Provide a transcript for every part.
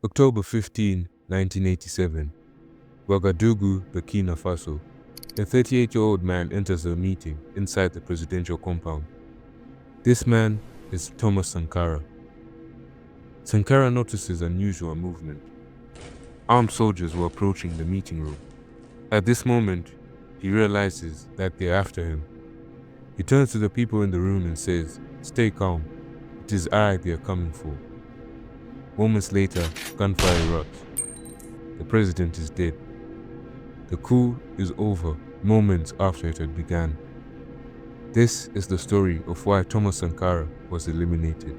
October 15, 1987, Ouagadougou, Burkina Faso. A 38-year-old man enters a meeting inside the presidential compound. This man is Thomas Sankara. Sankara notices unusual movement. Armed soldiers were approaching the meeting room. At this moment, he realizes that they're after him. He turns to the people in the room and says, "Stay calm. It is I they are coming for." Moments later, gunfire erupts. The president is dead. The coup is over moments after it had begun. This is the story of why Thomas Sankara was eliminated.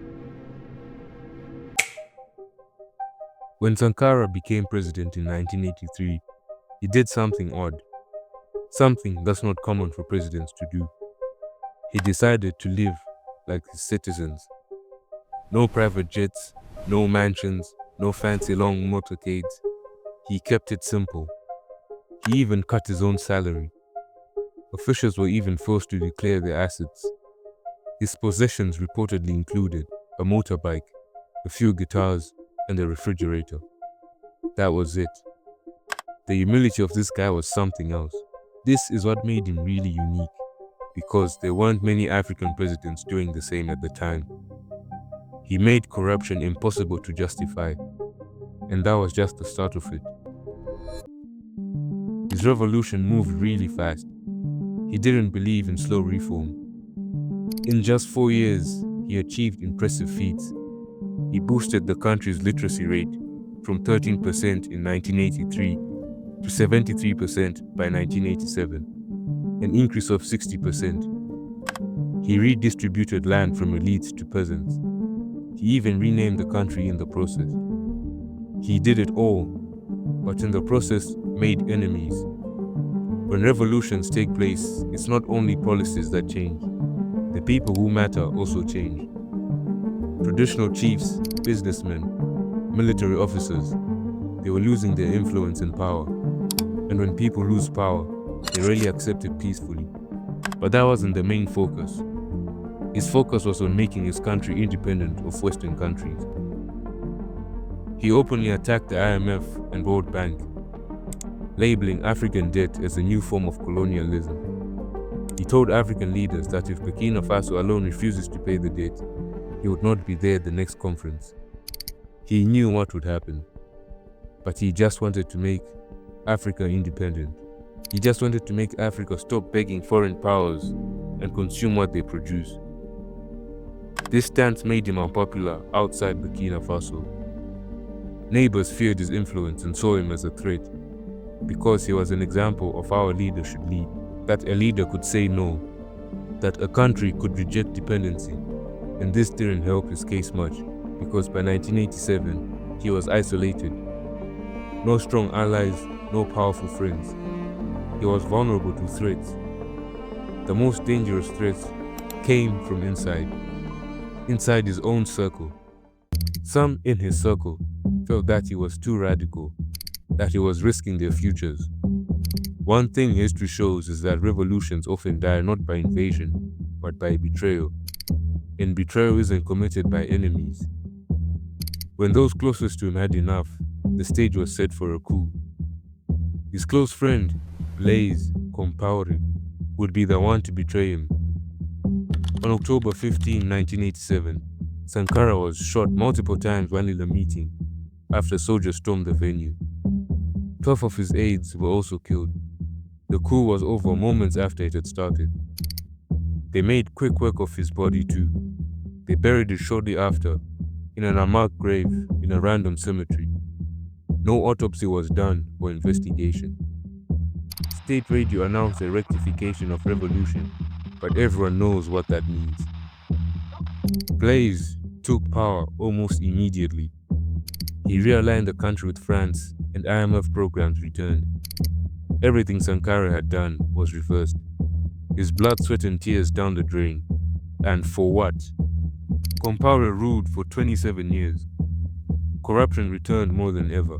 When Sankara became president in 1983, he did something odd. Something that's not common for presidents to do. He decided to live like his citizens. No private jets, no mansions, no fancy long motorcades. He kept it simple. He even cut his own salary. Officials were even forced to declare their assets. His possessions reportedly included a motorbike, a few guitars, and a refrigerator. That was it. The humility of this guy was something else. This is what made him really unique, because there weren't many African presidents doing the same at the time. He made corruption impossible to justify, and that was just the start of it. His revolution moved really fast. He didn't believe in slow reform. In just 4 years, he achieved impressive feats. He boosted the country's literacy rate from 13% in 1983 to 73% by 1987, an increase of 60%. He redistributed land from elites to peasants. He even renamed the country in the process. He did it all, but in the process made enemies. When revolutions take place, it's not only policies that change. The people who matter also change. Traditional chiefs, businessmen, military officers, they were losing their influence and power. And when people lose power, they rarely accept it peacefully. But that wasn't the main focus. His focus was on making his country independent of Western countries. He openly attacked the IMF and World Bank, labeling African debt as a new form of colonialism. He told African leaders that if Burkina Faso alone refuses to pay the debt, he would not be there at the next conference. He knew what would happen, but he just wanted to make Africa independent. He just wanted to make Africa stop begging foreign powers and consume what they produce. This stance made him unpopular outside Burkina Faso. Neighbors feared his influence and saw him as a threat, because he was an example of how a leader should lead, that a leader could say no, that a country could reject dependency. And this didn't help his case much, because by 1987, he was isolated. No strong allies, no powerful friends. He was vulnerable to threats. The most dangerous threats came from inside his own circle. Some in his circle felt that he was too radical, that he was risking their futures. One thing history shows is that revolutions often die not by invasion, but by betrayal. And betrayal isn't committed by enemies. When those closest to him had enough, the stage was set for a coup. His close friend, Blaise Compaoré, would be the one to betray him. On October 15, 1987, Sankara was shot multiple times while in a meeting after soldiers stormed the venue. 12 of his aides were also killed. The coup was over moments after it had started. They made quick work of his body too. They buried it shortly after, in an unmarked grave in a random cemetery. No autopsy was done or investigation. State radio announced a rectification of revolution, but everyone knows what that means. Blaise took power almost immediately. He realigned the country with France, and IMF programs returned. Everything Sankara had done was reversed. His blood, sweat, and tears down the drain. And for what? Compaoré ruled for 27 years. Corruption returned more than ever.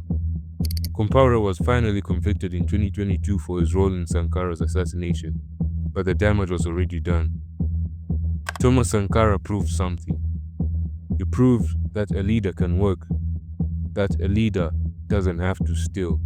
Compaoré was finally convicted in 2022 for his role in Sankara's assassination, but the damage was already done. Thomas Sankara proved something. He proved that a leader can work, that a leader doesn't have to steal,